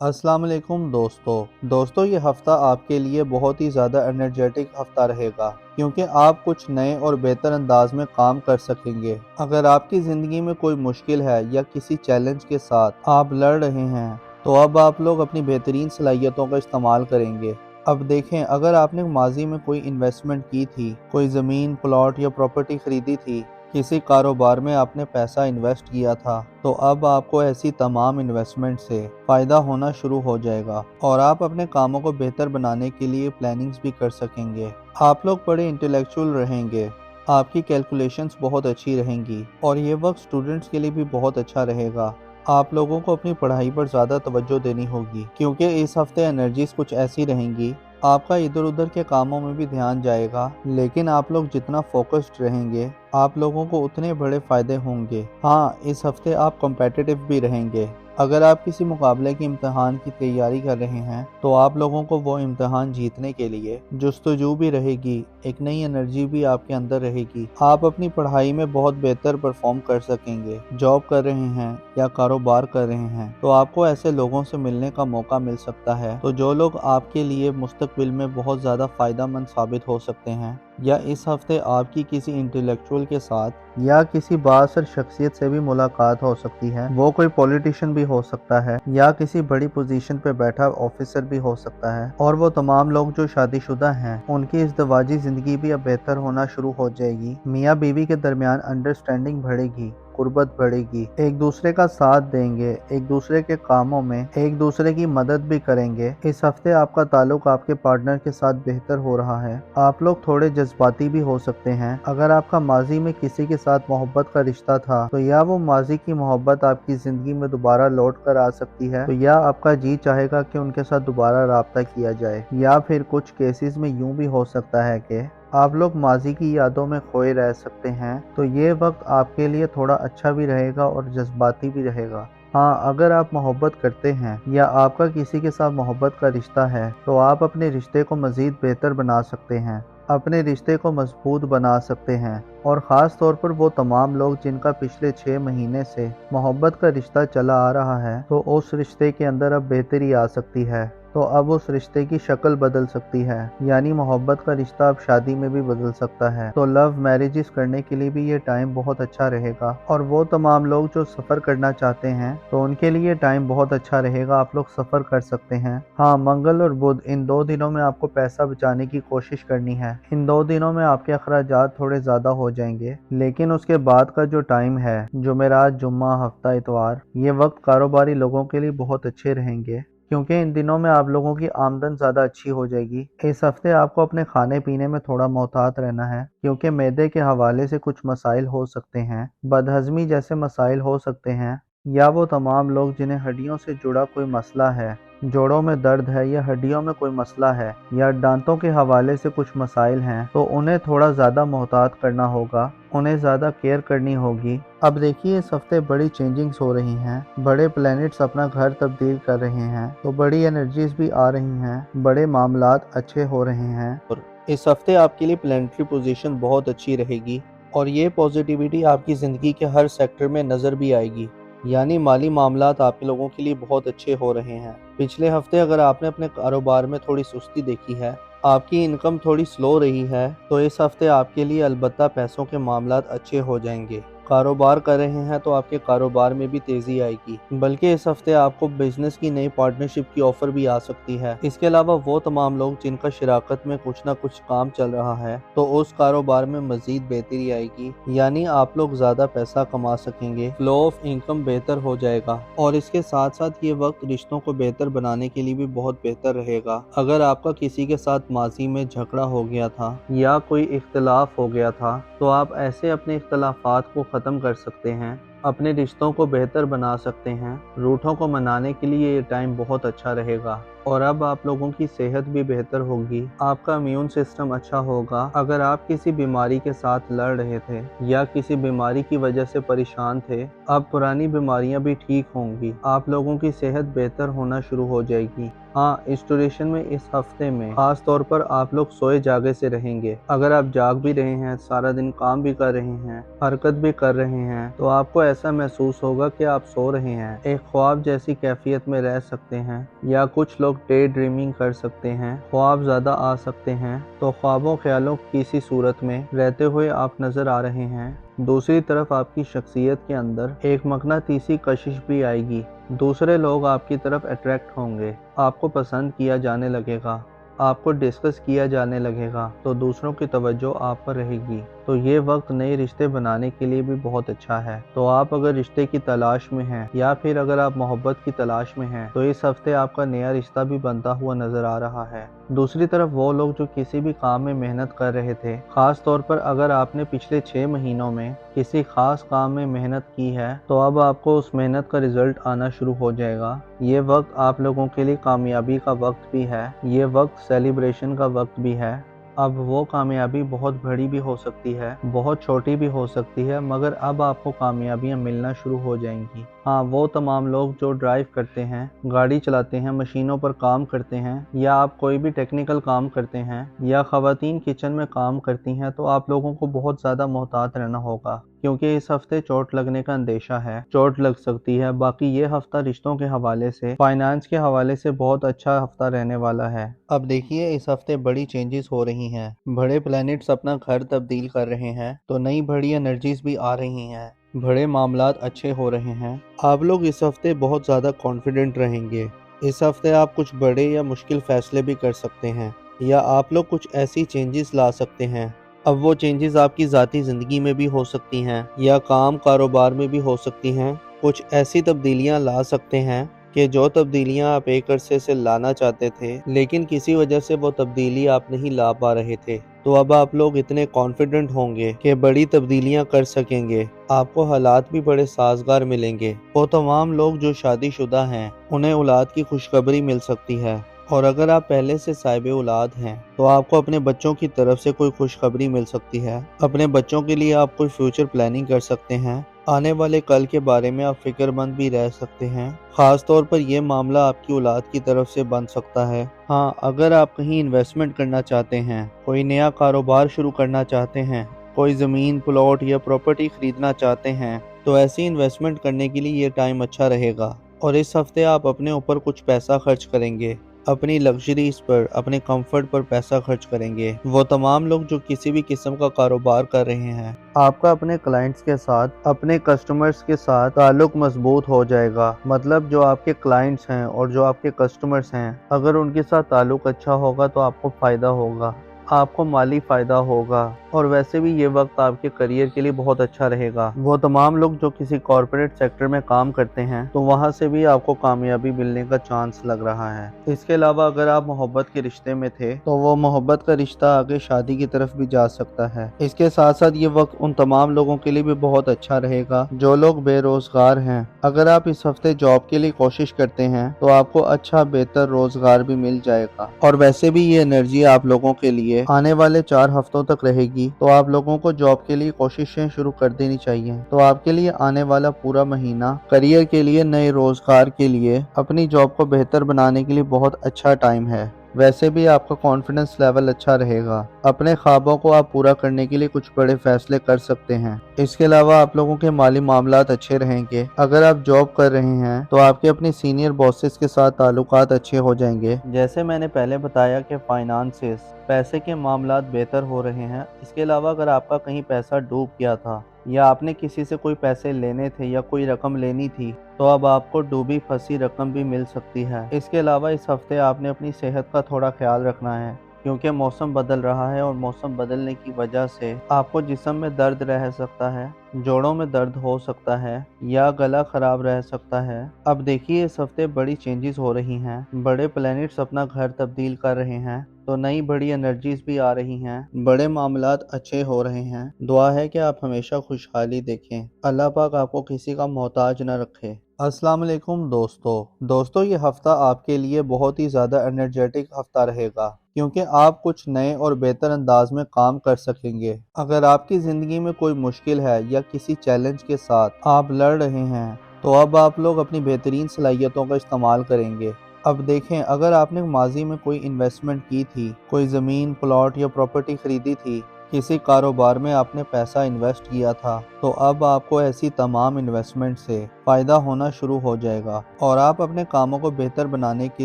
अस्सलाम वालेकुम दोस्तों ये हफ़्ता आपके लिए बहुत ही ज़्यादा एनर्जेटिक हफ़्ता रहेगा क्योंकि आप कुछ नए और बेहतर अंदाज में काम कर सकेंगे। अगर आपकी ज़िंदगी में कोई मुश्किल है या किसी चैलेंज के साथ आप लड़ रहे हैं तो अब आप लोग अपनी बेहतरीन सलाहियतों का इस्तेमाल करेंगे। अब देखें, अगर आपने माजी में कोई इन्वेस्टमेंट की थी, कोई ज़मीन, प्लॉट या प्रॉपर्टी खरीदी थी, किसी कारोबार में आपने पैसा इन्वेस्ट किया था, तो अब आपको ऐसी तमाम इन्वेस्टमेंट से फ़ायदा होना शुरू हो जाएगा और आप अपने कामों को बेहतर बनाने के लिए प्लानिंग्स भी कर सकेंगे। आप लोग बड़े इंटेलेक्चुअल रहेंगे, आपकी कैलकुलेशंस बहुत अच्छी रहेंगी और ये वक्त स्टूडेंट्स के लिए भी बहुत अच्छा रहेगा। आप लोगों को अपनी पढ़ाई पर ज़्यादा तवज्जो देनी होगी क्योंकि इस हफ्ते एनर्जीज कुछ ऐसी रहेंगी। आपका इधर उधर के कामों में भी ध्यान जाएगा, लेकिन आप लोग जितना फोकस्ड रहेंगे आप लोगों को उतने बड़े फायदे होंगे। हाँ, इस हफ्ते आप कॉम्पिटिटिव भी रहेंगे। अगर आप किसी मुकाबले के इम्तिहान की तैयारी कर रहे हैं तो आप लोगों को वो इम्तिहान जीतने के लिए जुस्तजू भी रहेगी, एक नई एनर्जी भी आपके अंदर रहेगी। आप अपनी पढ़ाई में बहुत बेहतर परफॉर्म कर सकेंगे। जॉब कर रहे हैं या कारोबार कर रहे हैं तो आपको ऐसे लोगों से मिलने का मौका मिल सकता है तो जो लोग आपके लिए मुस्तकबिल में बहुत ज़्यादा फ़ायदेमंद साबित हो सकते हैं। या इस हफ्ते आपकी किसी इंटेलेक्चुअल के साथ या किसी बाअसर शख्सियत से भी मुलाकात हो सकती है। वो कोई पॉलिटिशियन भी हो सकता है या किसी बड़ी पोजीशन पे बैठा ऑफिसर भी हो सकता है। और वो तमाम लोग जो शादीशुदा हैं उनकी इज़्दिवाजी ज़िंदगी भी अब बेहतर होना शुरू हो जाएगी। मियाँ बीवी के दरमियान अंडरस्टैंडिंग बढ़ेगी, कुर्बत बढ़ेगी, एक दूसरे का साथ देंगे, एक दूसरे के कामों में एक दूसरे की मदद भी करेंगे। इस हफ्ते आपका ताल्लुक आपके पार्टनर के साथ बेहतर हो रहा है। आप लोग थोड़े जज्बाती भी हो सकते हैं। अगर आपका माजी में किसी के साथ मोहब्बत का रिश्ता था तो या वो माजी की मोहब्बत आपकी जिंदगी में दोबारा लौट कर आ सकती है, तो या आपका जी चाहेगा कि उनके साथ दोबारा राब्ता किया जाए, या फिर कुछ केसेस में यूं भी हो सकता है कि आप लोग माजी की यादों में खोए रह सकते हैं। तो ये वक्त आपके लिए थोड़ा अच्छा भी रहेगा और जज्बाती भी रहेगा। हाँ, अगर आप मोहब्बत करते हैं या आपका किसी के साथ मोहब्बत का रिश्ता है तो आप अपने रिश्ते को मज़ीद बेहतर बना सकते हैं, अपने रिश्ते को मजबूत बना सकते हैं। और ख़ास तौर पर वो तमाम लोग जिनका पिछले 6 महीने से मोहब्बत का रिश्ता चला आ रहा है तो उस रिश्ते के अंदर अब बेहतरी आ सकती है। तो अब उस रिश्ते की शक्ल बदल सकती है, यानी मोहब्बत का रिश्ता अब शादी में भी बदल सकता है। तो लव मैरिजेस करने के लिए भी ये टाइम बहुत अच्छा रहेगा। और वो तमाम लोग जो सफ़र करना चाहते हैं तो उनके लिए टाइम बहुत अच्छा रहेगा, आप लोग सफ़र कर सकते हैं। हाँ, मंगल और बुध इन 2 दिनों में आपको पैसा बचाने की कोशिश करनी है। इन 2 दिनों में आपके अखराजात थोड़े ज़्यादा हो जाएंगे, लेकिन उसके बाद का जो टाइम है, जुमेरात, जुम्मा, हफ्ता, इतवार, ये वक्त कारोबारी लोगों के लिए बहुत अच्छे रहेंगे क्योंकि इन दिनों में आप लोगों की आमदन ज़्यादा अच्छी हो जाएगी। इस हफ्ते आपको अपने खाने पीने में थोड़ा मोहतात रहना है क्योंकि मैदे के हवाले से कुछ मसाइल हो सकते हैं, बदहज़मी जैसे मसाइल हो सकते हैं। या वो तमाम लोग जिन्हें हड्डियों से जुड़ा कोई मसला है, जोड़ों में दर्द है या हड्डियों में कोई मसला है या दांतों के हवाले से कुछ मसाइल हैं तो उन्हें थोड़ा ज़्यादा मोहतात करना होगा, उन्हें ज़्यादा केयर करनी होगी। अब देखिए, इस हफ्ते बड़ी चेंजिंग्स हो रही हैं, बड़े प्लैनेट्स अपना घर तब्दील कर रहे हैं तो बड़ी एनर्जीज भी आ रही हैं, बड़े मामलात अच्छे हो रहे हैं। और इस हफ्ते आपके लिए प्लैनेटरी पोजीशन बहुत अच्छी रहेगी और ये पॉजिटिविटी आपकी ज़िंदगी के हर सेक्टर में नज़र भी आएगी। यानी माली मामलात आपके लोगों के लिए बहुत अच्छे हो रहे हैं। पिछले हफ्ते अगर आपने अपने कारोबार में थोड़ी सुस्ती देखी है, आपकी इनकम थोड़ी स्लो रही है, तो इस हफ्ते आपके लिए अलबत्ता पैसों के मामलात अच्छे हो जाएंगे। कारोबार कर रहे हैं तो आपके कारोबार में भी तेज़ी आएगी, बल्कि इस हफ्ते आपको बिजनेस की नई पार्टनरशिप की ऑफ़र भी आ सकती है। इसके अलावा वो तमाम लोग जिनका शराकत में कुछ ना कुछ काम चल रहा है तो उस कारोबार में मज़ीद बेहतरी आएगी, यानी आप लोग ज़्यादा पैसा कमा सकेंगे, फ्लो ऑफ इनकम बेहतर हो जाएगा। और इसके साथ साथ ये वक्त रिश्तों को बेहतर बनाने के लिए भी बहुत बेहतर रहेगा। अगर आपका किसी के साथ माजी में झगड़ा हो गया था या कोई इख्तलाफ हो गया था तो आप ऐसे अपने इख्तलाफात को ख़त्म कर सकते हैं, अपने रिश्तों को बेहतर बना सकते हैं। रूठों को मनाने के लिए ये टाइम बहुत अच्छा रहेगा और अब आप लोगों की सेहत भी बेहतर होगी, आपका इम्यून सिस्टम अच्छा होगा। अगर आप किसी बीमारी के साथ लड़ रहे थे या किसी बीमारी की वजह से परेशान थे, अब पुरानी बीमारियां भी ठीक होंगी, आप लोगों की सेहत बेहतर होना शुरू हो जाएगी। हाँ, इस ड्यूरेशन में इस हफ्ते में खास तौर पर आप लोग सोए जागे से रहेंगे। अगर आप जाग भी रहे हैं, सारा दिन काम भी कर रहे हैं, हरकत भी कर रहे हैं, तो आपको ऐसा महसूस होगा कि आप सो रहे हैं, एक ख्वाब जैसी कैफियत में रह सकते हैं, या कुछ लोग डे ड्रीमिंग कर सकते हैं, ख्वाब ज्यादा आ सकते हैं। तो ख्वाबों ख्यालों की किसी सूरत में रहते हुए आप नजर आ रहे हैं। दूसरी तरफ आपकी शख्सियत के अंदर एक मकनातीसी कशिश भी आएगी। दूसरे लोग आपकी तरफ अट्रैक्ट होंगे, आपको पसंद किया जाने लगेगा, आपको डिस्कस किया जाने लगेगा, तो दूसरों की तवज्जो आप पर रहेगी। तो ये वक्त नए रिश्ते बनाने के लिए भी बहुत अच्छा है। तो आप अगर रिश्ते की तलाश में हैं, या फिर अगर आप मोहब्बत की तलाश में हैं, तो इस हफ्ते आपका नया रिश्ता भी बनता हुआ नजर आ रहा है। दूसरी तरफ वो लोग जो किसी भी काम में मेहनत कर रहे थे, खास तौर पर अगर आपने पिछले 6 महीनों में किसी खास काम में मेहनत की है, तो अब आपको उस मेहनत का रिजल्ट आना शुरू हो जाएगा। ये वक्त आप लोगों के लिए कामयाबी का वक्त भी है, ये वक्त सेलिब्रेशन का वक्त भी है। अब वो कामयाबी बहुत बड़ी भी हो सकती है, बहुत छोटी भी हो सकती है, मगर अब आपको कामयाबियां मिलना शुरू हो जाएंगी। हाँ, वो तमाम लोग जो ड्राइव करते हैं, गाड़ी चलाते हैं, मशीनों पर काम करते हैं, या आप कोई भी टेक्निकल काम करते हैं, या ख़वातीन किचन में काम करती हैं, तो आप लोगों को बहुत ज़्यादा मोहतात रहना होगा, क्योंकि इस हफ्ते चोट लगने का अंदेशा है, चोट लग सकती है। बाकी ये हफ्ता रिश्तों के हवाले से, फाइनेंस के हवाले से बहुत अच्छा हफ्ता रहने वाला है। अब देखिए, इस हफ्ते बड़ी चेंजेस हो रही हैं, बड़े प्लैनेट्स अपना घर तब्दील कर रहे हैं, तो नई बड़ी एनर्जीज भी आ रही हैं, बड़े मामलात अच्छे हो रहे हैं। आप लोग इस हफ्ते बहुत ज़्यादा कॉन्फिडेंट रहेंगे। इस हफ्ते आप कुछ बड़े या मुश्किल फैसले भी कर सकते हैं, या आप लोग कुछ ऐसी चेंजेस ला सकते हैं। अब वो चेंजेस आपकी ज़ाती ज़िंदगी में भी हो सकती हैं, या काम कारोबार में भी हो सकती हैं। कुछ ऐसी तब्दीलियां ला सकते हैं कि जो तब्दीलियां आप एक अरसे से लाना चाहते थे, लेकिन किसी वजह से वो तब्दीली आप नहीं ला पा रहे थे। तो अब आप लोग इतने कॉन्फिडेंट होंगे कि बड़ी तब्दीलियां कर सकेंगे, आपको हालात भी बड़े साजगार मिलेंगे। वो तमाम लोग जो शादीशुदा हैं, उन्हें औलाद की खुशखबरी मिल सकती है, और अगर आप पहले से साहिब औलाद हैं, तो आपको अपने बच्चों की तरफ से कोई खुशखबरी मिल सकती है। अपने बच्चों के लिए आप कोई फ्यूचर प्लानिंग कर सकते हैं, आने वाले कल के बारे में आप फिक्रमंद भी रह सकते हैं। खास तौर पर यह मामला आपकी औलाद की तरफ से बन सकता है। हाँ, अगर आप कहीं इन्वेस्टमेंट करना चाहते हैं, कोई नया कारोबार शुरू करना चाहते हैं, कोई ज़मीन, प्लॉट या प्रॉपर्टी खरीदना चाहते हैं, तो ऐसी इन्वेस्टमेंट करने के लिए ये टाइम अच्छा रहेगा। और इस हफ्ते आप अपने ऊपर कुछ पैसा खर्च करेंगे, अपनी लग्जरीज पर, अपने कंफर्ट पर पैसा खर्च करेंगे। वो तमाम लोग जो किसी भी किस्म का कारोबार कर रहे हैं, आपका अपने क्लाइंट्स के साथ, अपने कस्टमर्स के साथ ताल्लुक मजबूत हो जाएगा। मतलब जो आपके क्लाइंट्स हैं और जो आपके कस्टमर्स हैं, अगर उनके साथ ताल्लुक अच्छा होगा तो आपको फ़ायदा होगा, आपको माली फ़ायदा होगा। और वैसे भी ये वक्त आपके करियर के लिए बहुत अच्छा रहेगा। वो तमाम लोग जो किसी कॉर्पोरेट सेक्टर में काम करते हैं, तो वहाँ से भी आपको कामयाबी मिलने का चांस लग रहा है। इसके अलावा अगर आप मोहब्बत के रिश्ते में थे, तो वो मोहब्बत का रिश्ता आगे शादी की तरफ भी जा सकता है। इसके साथ साथ ये वक्त उन तमाम लोगों के लिए भी बहुत अच्छा रहेगा जो लोग बेरोजगार हैं। अगर आप इस हफ्ते जॉब के लिए कोशिश करते हैं, तो आपको अच्छा बेहतर रोजगार भी मिल जाएगा। और वैसे भी ये एनर्जी आप लोगों के लिए आने वाले 4 हफ्तों तक रहेगी, तो आप लोगों को जॉब के लिए कोशिशें शुरू कर देनी चाहिए। तो आपके लिए आने वाला पूरा महीना करियर के लिए, नए रोजगार के लिए, अपनी जॉब को बेहतर बनाने के लिए बहुत अच्छा टाइम है। वैसे भी आपका कॉन्फिडेंस लेवल अच्छा रहेगा। अपने ख्वाबों को आप पूरा करने के लिए कुछ बड़े फैसले कर सकते हैं। इसके अलावा आप लोगों के माली मामलात अच्छे रहेंगे। अगर आप जॉब कर रहे हैं, तो आपके अपने सीनियर बॉसेस के साथ ताल्लुकात अच्छे हो जाएंगे। जैसे मैंने पहले बताया कि फाइनेंसेस, पैसे के मामलात बेहतर हो रहे हैं। इसके अलावा अगर आपका कहीं पैसा डूब गया था, या आपने किसी से कोई पैसे लेने थे या कोई रकम लेनी थी, तो अब आपको डूबी फंसी रकम भी मिल सकती है। इसके अलावा इस हफ्ते आपने अपनी सेहत का थोड़ा ख्याल रखना है, क्योंकि मौसम बदल रहा है, और मौसम बदलने की वजह से आपको जिस्म में दर्द रह सकता है, जोड़ों में दर्द हो सकता है, या गला खराब रह सकता है। अब देखिए, इस हफ्ते बड़ी चेंजेस हो रही हैं, बड़े प्लैनेट्स अपना घर तब्दील कर रहे हैं, तो नई बड़ी एनर्जीज भी आ रही हैं, बड़े मामलात अच्छे हो रहे हैं। दुआ है कि आप हमेशा खुशहाली देखें। अल्लाह पाक आपको किसी का मोहताज न रखे। अस्सलाम वालेकुम दोस्तों, ये हफ्ता आपके लिए बहुत ही ज़्यादा एनर्जेटिक हफ्ता रहेगा, क्योंकि आप कुछ नए और बेहतर अंदाज में काम कर सकेंगे। अगर आपकी ज़िंदगी में कोई मुश्किल है या किसी चैलेंज के साथ आप लड़ रहे हैं, तो अब आप लोग अपनी बेहतरीन सलाहियतों का इस्तेमाल करेंगे। اب دیکھیں، اگر آپ نے ماضی میں کوئی انویسٹمنٹ کی تھی، کوئی زمین، پلاٹ یا پراپرٹی خریدی تھی، کسی کاروبار میں آپ نے پیسہ انویسٹ کیا تھا، تو اب آپ کو ایسی تمام انویسٹمنٹ سے فائدہ ہونا شروع ہو جائے گا اور آپ اپنے کاموں کو بہتر بنانے کے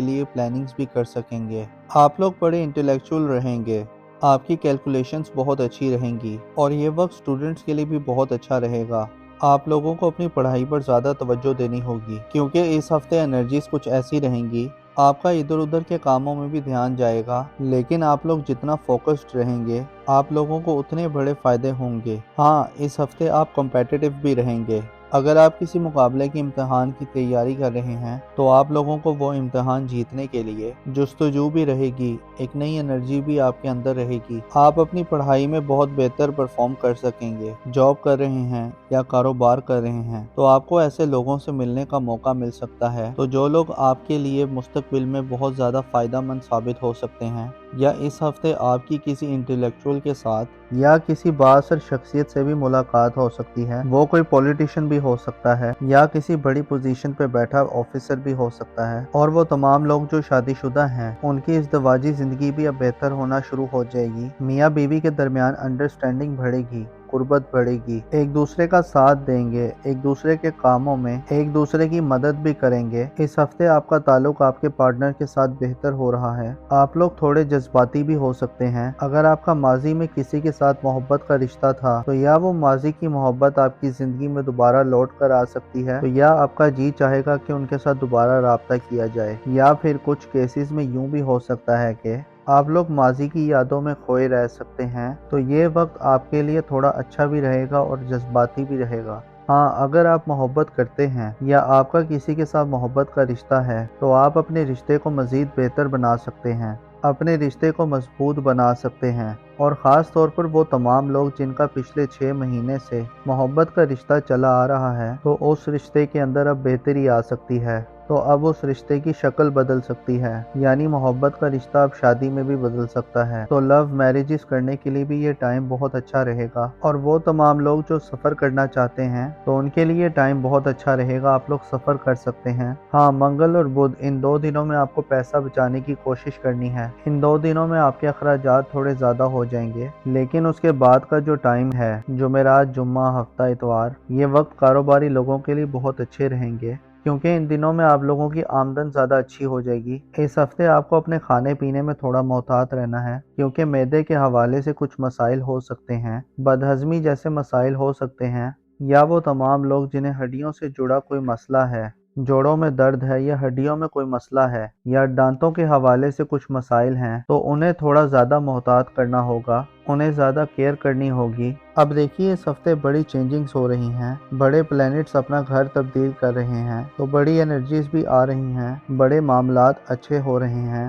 لیے پلاننگز بھی کر سکیں گے۔ آپ لوگ بڑے انٹیلیکچول رہیں گے، آپ کی کیلکولیشنز بہت اچھی رہیں گی اور یہ وقت سٹوڈنٹس کے لیے بھی بہت اچھا رہے گا۔ آپ لوگوں کو اپنی پڑھائی پر زیادہ توجہ دینی ہوگی کیونکہ اس ہفتے انرجیز کچھ ایسی رہیں گی۔ آپ کا ادھر ادھر کے کاموں میں بھی دھیان جائے گا، لیکن آپ لوگ جتنا فوکسڈ رہیں گے آپ لوگوں کو اتنے بڑے فائدے ہوں گے۔ ہاں، اس ہفتے آپ کمپیٹیٹو بھی رہیں گے۔ اگر آپ کسی مقابلے کے امتحان کی تیاری کر رہے ہیں تو آپ لوگوں کو وہ امتحان جیتنے کے لیے جستجو بھی رہے گی، ایک نئی انرجی بھی آپ کے اندر رہے گی۔ آپ اپنی پڑھائی میں بہت بہتر پرفارم کر سکیں گے۔ جاب کر رہے ہیں یا کاروبار کر رہے ہیں تو آپ کو ایسے لوگوں سے ملنے کا موقع مل سکتا ہے تو جو لوگ آپ کے لیے مستقبل میں بہت زیادہ فائدہ مند ثابت ہو سکتے ہیں، یا اس ہفتے آپ کی کسی انٹیلیکچول کے ساتھ یا کسی بااثر شخصیت سے بھی ملاقات ہو سکتی ہے۔ وہ کوئی پولیٹیشین بھی ہو سکتا ہے یا کسی بڑی پوزیشن پہ بیٹھا آفیسر بھی ہو سکتا ہے، اور وہ تمام لوگ جو شادی شدہ ہیں ان کی ازدواجی زندگی بھی اب بہتر ہونا شروع ہو جائے گی۔ میاں بیوی کے درمیان انڈرسٹینڈنگ بڑھے گی، قربت بڑھے گی، ایک دوسرے کا ساتھ دیں گے، ایک دوسرے کے کاموں میں ایک دوسرے کی مدد بھی کریں گے۔ اس ہفتے آپ کا تعلق آپ کے پارٹنر کے ساتھ بہتر ہو رہا ہے۔ آپ لوگ تھوڑے جذباتی بھی ہو سکتے ہیں۔ اگر آپ کا ماضی میں کسی کے ساتھ محبت کا رشتہ تھا تو یا وہ ماضی کی محبت آپ کی زندگی میں دوبارہ لوٹ کر آ سکتی ہے، تو یا آپ کا جی چاہے گا کہ ان کے ساتھ دوبارہ رابطہ کیا جائے، یا پھر کچھ کیسز میں یوں بھی ہو سکتا ہے کہ آپ لوگ ماضی کی یادوں میں کھوئے رہ سکتے ہیں۔ تو یہ وقت آپ کے لیے تھوڑا اچھا بھی رہے گا اور جذباتی بھی رہے گا۔ ہاں، اگر آپ محبت کرتے ہیں یا آپ کا کسی کے ساتھ محبت کا رشتہ ہے تو آپ اپنے رشتے کو مزید بہتر بنا سکتے ہیں، اپنے رشتے کو مضبوط بنا سکتے ہیں، اور خاص طور پر وہ تمام لوگ جن کا پچھلے 6 مہینے سے محبت کا رشتہ چلا آ رہا ہے تو اس رشتے کے اندر اب بہتری آ سکتی ہے، تو اب اس رشتے کی شکل بدل سکتی ہے، یعنی محبت کا رشتہ اب شادی میں بھی بدل سکتا ہے۔ تو لو میرجز کرنے کے لیے بھی یہ ٹائم بہت اچھا رہے گا، اور وہ تمام لوگ جو سفر کرنا چاہتے ہیں تو ان کے لیے ٹائم بہت اچھا رہے گا، آپ لوگ سفر کر سکتے ہیں۔ ہاں، منگل اور بدھ ان 2 دنوں میں آپ کو پیسہ بچانے کی کوشش کرنی ہے۔ ان 2 دنوں میں آپ کے اخراجات تھوڑے زیادہ ہو جائیں گے، لیکن اس کے بعد کا جو ٹائم ہے، جمعرات، جمعہ، ہفتہ اتوار، یہ وقت کاروباری لوگوں کے لیے بہت اچھے رہیں گے کیونکہ ان دنوں میں آپ لوگوں کی آمدن زیادہ اچھی ہو جائے گی۔ اس ہفتے آپ کو اپنے کھانے پینے میں تھوڑا محتاط رہنا ہے کیونکہ معدے کے حوالے سے کچھ مسائل ہو سکتے ہیں، بدہضمی جیسے مسائل ہو سکتے ہیں، یا وہ تمام لوگ جنہیں ہڈیوں سے جڑا کوئی مسئلہ ہے، جوڑوں میں درد ہے یا ہڈیوں میں کوئی مسئلہ ہے یا دانتوں کے حوالے سے کچھ مسائل ہیں، تو انہیں تھوڑا زیادہ محتاط کرنا ہوگا، انہیں زیادہ کیئر کرنی ہوگی۔ اب دیکھیے، اس ہفتے بڑی چینجنگز ہو رہی ہیں، بڑے پلینٹس اپنا گھر تبدیل کر رہے ہیں، تو بڑی انرجیز بھی آ رہی ہیں، بڑے معاملات اچھے ہو رہے ہیں۔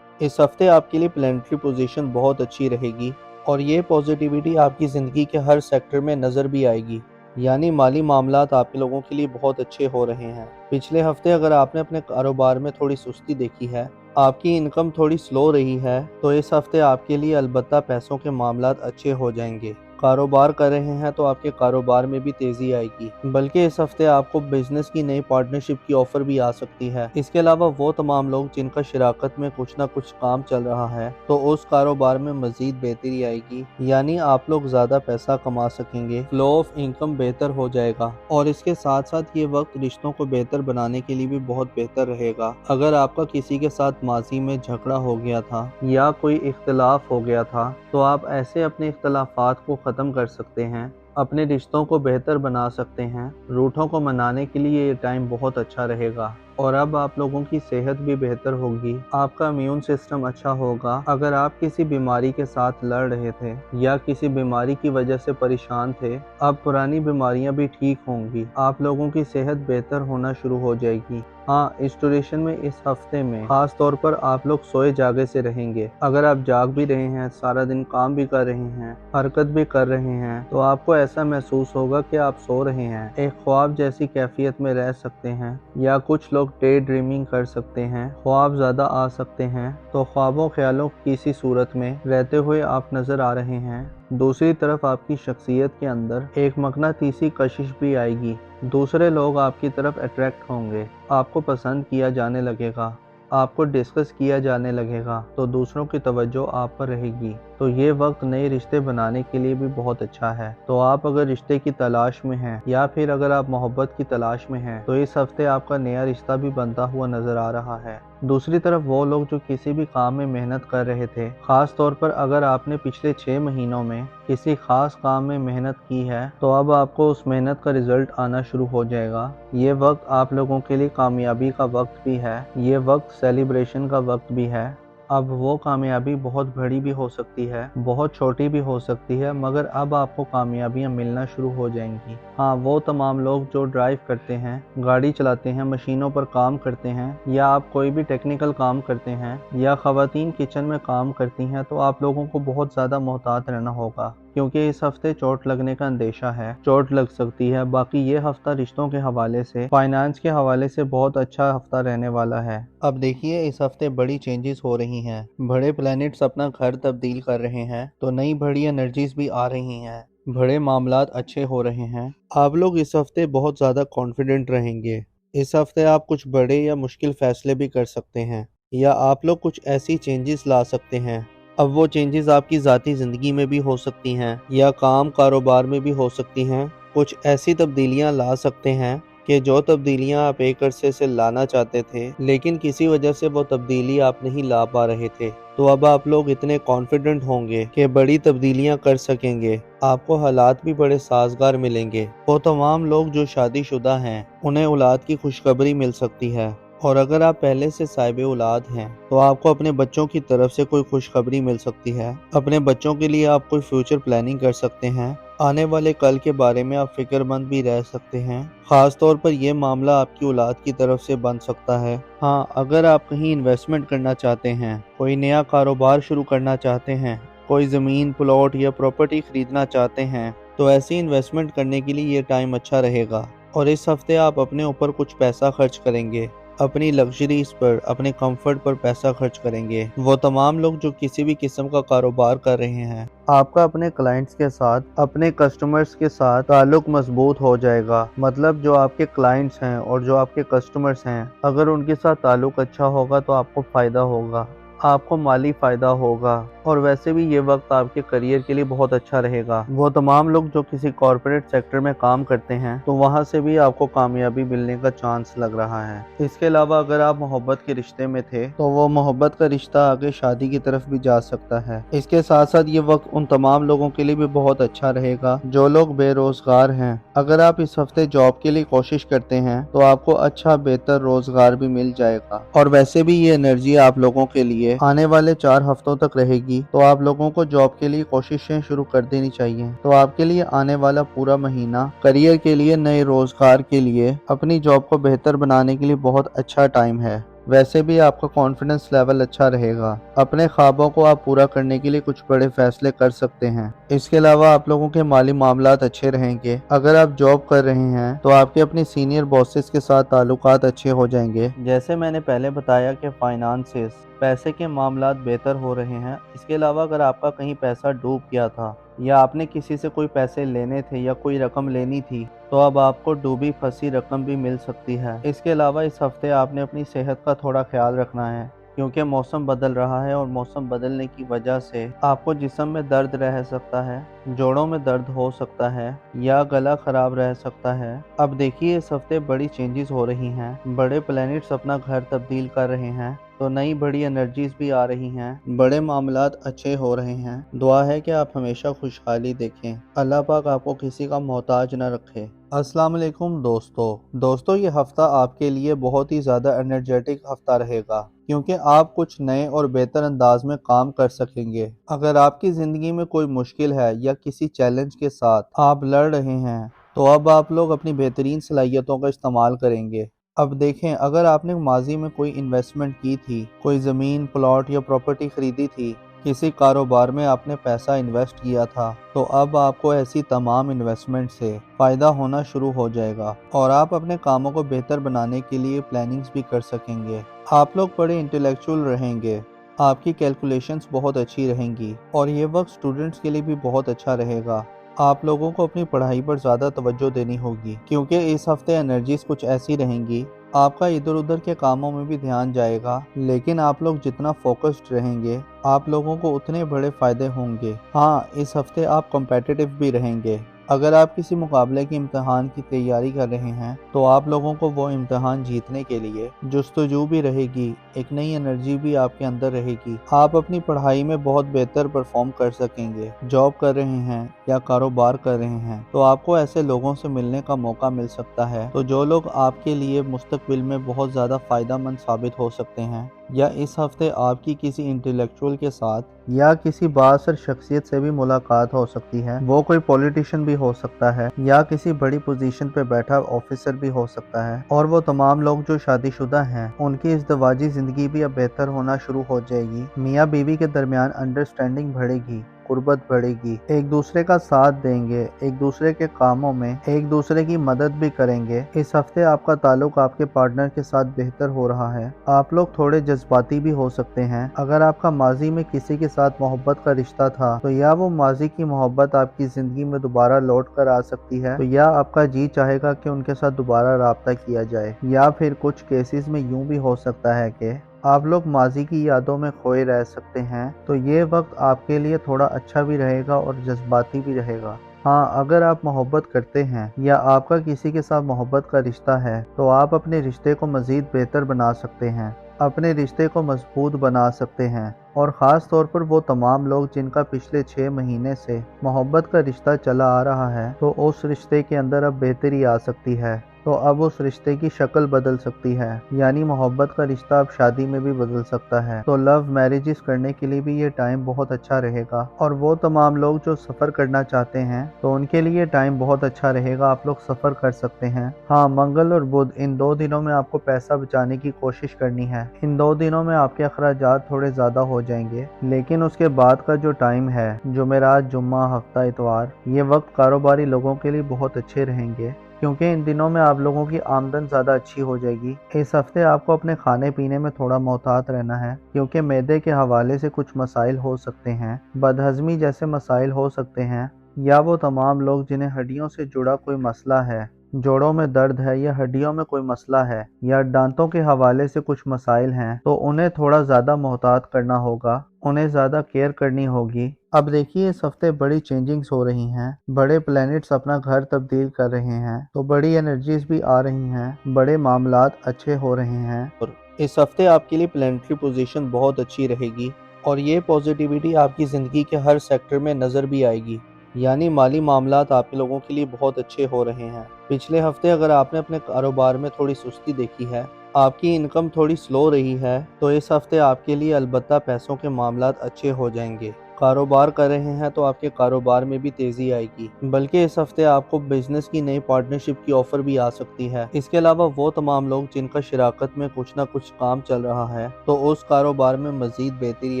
اس ہفتے آپ کے لیے پلینٹری پوزیشن بہت اچھی رہے گی اور یہ پوزیٹیوٹی آپ کی زندگی کے ہر سیکٹر میں نظر بھی آئے گی، یعنی مالی معاملات آپ کے لوگوں کے لیے بہت اچھے ہو رہے ہیں۔ پچھلے ہفتے اگر آپ نے اپنے کاروبار میں تھوڑی سستی دیکھی ہے، آپ کی انکم تھوڑی سلو رہی ہے، تو اس ہفتے آپ کے لیے البتہ پیسوں کے معاملات اچھے ہو جائیں گے۔ کاروبار کر رہے ہیں تو آپ کے کاروبار میں بھی تیزی آئے گی، بلکہ اس ہفتے آپ کو بزنس کی نئی پارٹنرشپ کی آفر بھی آ سکتی ہے۔ اس کے علاوہ وہ تمام لوگ جن کا شراکت میں کچھ نہ کچھ کام چل رہا ہے تو اس کاروبار میں مزید بہتری آئے گی، یعنی آپ لوگ زیادہ پیسہ کما سکیں گے، فلو آف انکم بہتر ہو جائے گا، اور اس کے ساتھ ساتھ یہ وقت رشتوں کو بہتر بنانے کے لیے بھی بہت بہتر رہے گا۔ اگر آپ کا کسی کے ساتھ ماضی میں جھگڑا ہو گیا تھا یا کوئی اختلاف ہو گیا تھا تو آپ ایسے اپنے اختلافات کو ختم کر سکتے ہیں، اپنے رشتوں کو بہتر بنا سکتے ہیں۔ روٹھوں کو منانے کے لیے یہ ٹائم بہت اچھا رہے گا، اور اب آپ لوگوں کی صحت بھی بہتر ہوگی، آپ کا امیون سسٹم اچھا ہوگا۔ اگر آپ کسی بیماری کے ساتھ لڑ رہے تھے یا کسی بیماری کی وجہ سے پریشان تھے، اب پرانی بیماریاں بھی ٹھیک ہوں گی، آپ لوگوں کی صحت بہتر ہونا شروع ہو جائے گی۔ ہاں، اس ڈیوریشن میں اس ہفتے میں خاص طور پر آپ لوگ سوئے جاگے سے رہیں گے۔ اگر آپ جاگ بھی رہے ہیں، سارا دن کام بھی کر رہے ہیں، حرکت بھی کر رہے ہیں، تو آپ کو ایسا محسوس ہوگا کہ آپ سو رہے ہیں، ایک خواب جیسی کیفیت میں رہ سکتے ہیں، یا کچھ لوگ ڈے ڈریمنگ کر سکتے ہیں، خواب زیادہ آ سکتے ہیں، تو خوابوں خیالوں کی سی صورت میں رہتے ہوئے آپ نظر آ رہے ہیں۔ دوسری طرف آپ کی شخصیت کے اندر ایک مقناطیسی کشش بھی آئے گی، دوسرے لوگ آپ کی طرف اٹریکٹ ہوں گے، آپ کو پسند کیا جانے لگے گا، آپ کو ڈسکس کیا جانے لگے گا تو دوسروں کی توجہ آپ پر رہے گی۔ تو یہ وقت نئے رشتے بنانے کے لیے بھی بہت اچھا ہے۔ تو آپ اگر رشتے کی تلاش میں ہیں یا پھر اگر آپ محبت کی تلاش میں ہیں تو اس ہفتے آپ کا نیا رشتہ بھی بنتا ہوا نظر آ رہا ہے۔ دوسری طرف وہ لوگ جو کسی بھی کام میں محنت کر رہے تھے، خاص طور پر اگر آپ نے پچھلے 6 مہینوں میں کسی خاص کام میں محنت کی ہے تو اب آپ کو اس محنت کا رزلٹ آنا شروع ہو جائے گا۔ یہ وقت آپ لوگوں کے لیے کامیابی کا وقت بھی ہے، یہ وقت سیلیبریشن کا وقت بھی ہے۔ اب وہ کامیابی بہت بڑی بھی ہو سکتی ہے، بہت چھوٹی بھی ہو سکتی ہے، مگر اب آپ کو کامیابیاں ملنا شروع ہو جائیں گی۔ ہاں، وہ تمام لوگ جو ڈرائیو کرتے ہیں، گاڑی چلاتے ہیں، مشینوں پر کام کرتے ہیں، یا آپ کوئی بھی ٹیکنیکل کام کرتے ہیں، یا خواتین کچن میں کام کرتی ہیں، تو آپ لوگوں کو بہت زیادہ محتاط رہنا ہوگا، کیونکہ اس ہفتے چوٹ لگنے کا اندیشہ ہے، چوٹ لگ سکتی ہے۔ باقی یہ ہفتہ رشتوں کے حوالے سے، فائنانس کے حوالے سے بہت اچھا ہفتہ رہنے والا ہے۔ اب دیکھیے اس ہفتے بڑی چینجز ہو رہی ہیں، بڑے پلانٹس اپنا گھر تبدیل کر رہے ہیں، تو نئی بڑی انرجیز بھی آ رہی ہیں، بڑے معاملات اچھے ہو رہے ہیں۔ آپ لوگ اس ہفتے بہت زیادہ کانفیڈنٹ رہیں گے۔ اس ہفتے آپ کچھ بڑے یا مشکل فیصلے بھی کر سکتے ہیں، یا آپ لوگ کچھ ایسی چینجز لا سکتے ہیں۔ اب وہ چینجز آپ کی ذاتی زندگی میں بھی ہو سکتی ہیں یا کام کاروبار میں بھی ہو سکتی ہیں۔ کچھ ایسی تبدیلیاں لا سکتے ہیں کہ جو تبدیلیاں آپ ایک عرصے سے لانا چاہتے تھے، لیکن کسی وجہ سے وہ تبدیلی آپ نہیں لا پا رہے تھے۔ تو اب آپ لوگ اتنے کانفیڈنٹ ہوں گے کہ بڑی تبدیلیاں کر سکیں گے، آپ کو حالات بھی بڑے سازگار ملیں گے۔ وہ تمام لوگ جو شادی شدہ ہیں انہیں اولاد کی خوشخبری مل سکتی ہے، اور اگر آپ پہلے سے صاحب اولاد ہیں تو آپ کو اپنے بچوں کی طرف سے کوئی خوشخبری مل سکتی ہے۔ اپنے بچوں کے لیے آپ کوئی فیوچر پلاننگ کر سکتے ہیں، آنے والے کل کے بارے میں آپ فکر مند بھی رہ سکتے ہیں۔ خاص طور پر یہ معاملہ آپ کی اولاد کی طرف سے بن سکتا ہے۔ ہاں، اگر آپ کہیں انویسٹمنٹ کرنا چاہتے ہیں، کوئی نیا کاروبار شروع کرنا چاہتے ہیں، کوئی زمین، پلاٹ یا پراپرٹی خریدنا چاہتے ہیں، تو ایسی انویسٹمنٹ کرنے کے لیے یہ ٹائم اچھا رہے گا۔ اور اس ہفتے آپ اپنے اوپر کچھ پیسہ خرچ کریں گے، اپنی لگژریز پر، اپنے کمفرٹ پر پیسہ خرچ کریں گے۔ وہ تمام لوگ جو کسی بھی قسم کا کاروبار کر رہے ہیں، آپ کا اپنے کلائنٹس کے ساتھ، اپنے کسٹمرز کے ساتھ تعلق مضبوط ہو جائے گا۔ مطلب جو آپ کے کلائنٹس ہیں اور جو آپ کے کسٹمرز ہیں، اگر ان کے ساتھ تعلق اچھا ہوگا تو آپ کو فائدہ ہوگا، آپ کو مالی فائدہ ہوگا، اور ویسے بھی یہ وقت آپ کے کریئر کے لیے بہت اچھا رہے گا۔ وہ تمام لوگ جو کسی کارپوریٹ سیکٹر میں کام کرتے ہیں تو وہاں سے بھی آپ کو کامیابی ملنے کا چانس لگ رہا ہے۔ اس کے علاوہ اگر آپ محبت کے رشتے میں تھے تو وہ محبت کا رشتہ آگے شادی کی طرف بھی جا سکتا ہے۔ اس کے ساتھ ساتھ یہ وقت ان تمام لوگوں کے لیے بھی بہت اچھا رہے گا جو لوگ بے روزگار ہیں۔ اگر آپ اس ہفتے جاب کے لیے کوشش کرتے ہیں تو آپ کو اچھا بہتر روزگار بھی مل جائے گا، اور ویسے بھی یہ انرجی آپ لوگوں کے لیے آنے والے 4 ہفتوں تک رہے گی، تو آپ لوگوں کو جاب کے لیے کوششیں شروع کر دینی چاہیے۔ تو آپ کے لیے آنے والا پورا مہینہ کریئر کے لیے، نئے روزگار کے لیے، اپنی جاب کو بہتر بنانے کے لیے بہت اچھا ٹائم ہے۔ ویسے بھی آپ کا کانفیڈنس لیول اچھا رہے گا، اپنے خوابوں کو آپ پورا کرنے کے لیے کچھ بڑے فیصلے کر سکتے ہیں۔ اس کے علاوہ آپ لوگوں کے مالی معاملات اچھے رہیں گے۔ اگر آپ جاب کر رہے ہیں تو آپ کے اپنے سینئر باسز کے ساتھ تعلقات اچھے ہو جائیں گے۔ جیسے میں نے پہلے بتایا کہ فائنانسز، پیسے کے معاملات بہتر ہو رہے ہیں۔ اس کے علاوہ اگر آپ کا کہیں پیسہ ڈوب گیا تھا، یا آپ نے کسی سے کوئی پیسے لینے تھے یا کوئی رقم لینی تھی، تو اب آپ کو ڈوبی پھنسی رقم بھی مل سکتی ہے۔ اس کے علاوہ اس ہفتے آپ نے اپنی صحت کا تھوڑا خیال رکھنا ہے، کیونکہ موسم بدل رہا ہے، اور موسم بدلنے کی وجہ سے آپ کو جسم میں درد رہ سکتا ہے، جوڑوں میں درد ہو سکتا ہے، یا گلا خراب رہ سکتا ہے۔ اب دیکھیے اس ہفتے بڑی چینجز ہو رہی ہیں، بڑے پلانٹس اپنا گھر تبدیل کر رہے ہیں، تو نئی بڑی انرجیز بھی آ رہی ہیں، بڑے معاملات اچھے ہو رہے ہیں۔ دعا ہے کہ آپ ہمیشہ خوشحالی دیکھیں، اللہ پاک آپ کو کسی کا محتاج نہ رکھے۔ السلام علیکم دوستو، یہ ہفتہ آپ کے لیے بہت ہی زیادہ انرجیٹک ہفتہ رہے گا، کیونکہ آپ کچھ نئے اور بہتر انداز میں کام کر سکیں گے۔ اگر آپ کی زندگی میں کوئی مشکل ہے یا کسی چیلنج کے ساتھ آپ لڑ رہے ہیں، تو اب آپ لوگ اپنی بہترین صلاحیتوں کا استعمال کریں گے۔ اب دیکھیں، اگر آپ نے ماضی میں کوئی انویسٹمنٹ کی تھی، کوئی زمین، پلاٹ یا پراپرٹی خریدی تھی، کسی کاروبار میں آپ نے پیسہ انویسٹ کیا تھا، تو اب آپ کو ایسی تمام انویسٹمنٹ سے فائدہ ہونا شروع ہو جائے گا، اور آپ اپنے کاموں کو بہتر بنانے کے لیے پلاننگز بھی کر سکیں گے۔ آپ لوگ بڑے انٹلیکچوئل رہیں گے، آپ کی کیلکولیشنز بہت اچھی رہیں گی، اور یہ وقت سٹوڈنٹس کے لیے بھی بہت اچھا رہے گا۔ آپ لوگوں کو اپنی پڑھائی پر زیادہ توجہ دینی ہوگی، کیونکہ اس ہفتے انرجیز کچھ ایسی رہیں گی आपका इधर उधर के कामों में भी ध्यान जाएगा, लेकिन आप लोग जितना फोकस्ड रहेंगे आप लोगों को उतने बड़े फायदे होंगे। हाँ, इस हफ्ते आप कॉम्पिटिटिव भी रहेंगे। अगर आप किसी मुकाबले की इम्तिहान की तैयारी कर रहे हैं तो आप लोगों को वो इम्तिहान जीतने के लिए जुस्तजू भी रहेगी, एक नई एनर्जी भी आपके अंदर रहेगी। आप अपनी पढ़ाई में बहुत बेहतर परफॉर्म कर सकेंगे। जॉब कर रहे हैं या कारोबार कर रहे हैं तो आपको ऐसे लोगों से मिलने का मौका मिल सकता है तो जो लोग आपके लिए मुस्तकबिल में बहुत ज़्यादा फ़ायदेमंद साबित हो सकते हैं। या इस हफ्ते आपकी किसी इंटेलेक्चुअल के साथ या किसी बासर शख्सियत से भी मुलाकात हो सकती है। वो कोई पॉलिटिशियन भी हो सकता है या किसी बड़ी पोजीशन पे बैठा ऑफिसर भी हो सकता है। और वो तमाम लोग जो शादीशुदा हैं उनकी इज़्दवाजी ज़िंदगी भी अब बेहतर होना शुरू हो जाएगी। मियाँ बीवी के दरमियान अंडरस्टैंडिंग बढ़ेगी, कुर्बत बढ़ेगी, एक दूसरे का साथ देंगे, एक दूसरे के कामों में एक दूसरे की मदद भी करेंगे। इस हफ्ते आपका ताल्लुक आपके पार्टनर के साथ बेहतर हो रहा है। आप लोग थोड़े जज्बाती भी हो सकते हैं। अगर आपका माजी में किसी के साथ मोहब्बत का रिश्ता था तो या वो माजी की मोहब्बत आपकी जिंदगी में दोबारा लौट कर आ सकती है तो या आपका जी चाहेगा कि उनके साथ दोबारा राब्ता किया जाए। या फिर कुछ केसेस में यूं भी हो सकता है कि आप लोग माजी की यादों में खोए रह सकते हैं। तो ये वक्त आपके लिए थोड़ा अच्छा भी रहेगा और जज्बाती भी रहेगा। हाँ, अगर आप मोहब्बत करते हैं या आपका किसी के साथ मोहब्बत का रिश्ता है तो आप अपने रिश्ते को मज़ीद बेहतर बना सकते हैं, अपने रिश्ते को मजबूत बना सकते हैं। और ख़ास तौर पर वो तमाम लोग जिनका पिछले 6 महीने से मोहब्बत का रिश्ता चला आ रहा है तो उस रिश्ते के अंदर अब बेहतरी आ सकती है। तो अब उस रिश्ते की शक्ल बदल सकती है, यानी मोहब्बत का रिश्ता अब शादी में भी बदल सकता है। तो लव मैरिजेस करने के लिए भी ये टाइम बहुत अच्छा रहेगा। और वो तमाम लोग जो सफ़र करना चाहते हैं तो उनके लिए टाइम बहुत अच्छा रहेगा, आप लोग सफ़र कर सकते हैं। हाँ, मंगल और बुध इन 2 दिनों में आपको पैसा बचाने की कोशिश करनी है। इन 2 दिनों में आपके अखराजात थोड़े ज़्यादा हो जाएंगे, लेकिन उसके बाद का जो टाइम है, जुमेरात, जुम्मा, हफ्ता, इतवार, ये वक्त कारोबारी लोगों के लिए बहुत अच्छे रहेंगे क्योंकि इन दिनों में आप लोगों की आमदन ज़्यादा अच्छी हो जाएगी। इस हफ्ते आपको अपने खाने पीने में थोड़ा मोहतात रहना है क्योंकि मैदे के हवाले से कुछ मसाइल हो सकते हैं, बदहज़मी जैसे मसाइल हो सकते हैं। या वो तमाम लोग जिन्हें हड्डियों से जुड़ा कोई मसला है, जोड़ों में दर्द है या हड्डियों में कोई मसला है या दांतों के हवाले से कुछ मसाइल हैं तो उन्हें थोड़ा ज़्यादा मोहतात करना होगा, उन्हें ज़्यादा केयर करनी होगी। अब देखिए, इस हफ्ते बड़ी चेंजिंग्स हो रही हैं, बड़े प्लैनेट्स अपना घर तब्दील कर रहे हैं तो बड़ी एनर्जीज भी आ रही हैं, बड़े मामलात अच्छे हो रहे हैं। और इस हफ्ते आपके लिए प्लैनेटरी पोजीशन बहुत अच्छी रहेगी और ये पॉजिटिविटी आपकी ज़िंदगी के हर सेक्टर में नज़र भी आएगी। यानी माली मामलात आप लोगों के लिए बहुत अच्छे हो रहे हैं। पिछले हफ्ते अगर आपने अपने कारोबार में थोड़ी सुस्ती देखी है, आपकी इनकम थोड़ी स्लो रही है, तो इस हफ्ते आपके लिए अलबत्ता पैसों के मामलात अच्छे हो जाएंगे। कारोबार कर रहे हैं तो आपके कारोबार में भी तेज़ी आएगी, बल्कि इस हफ्ते आपको बिजनेस की नई पार्टनरशिप की ऑफ़र भी आ सकती है। इसके अलावा वो तमाम लोग जिनका शराकत में कुछ ना कुछ काम चल रहा है तो उस कारोबार में मज़ीद बेहतरी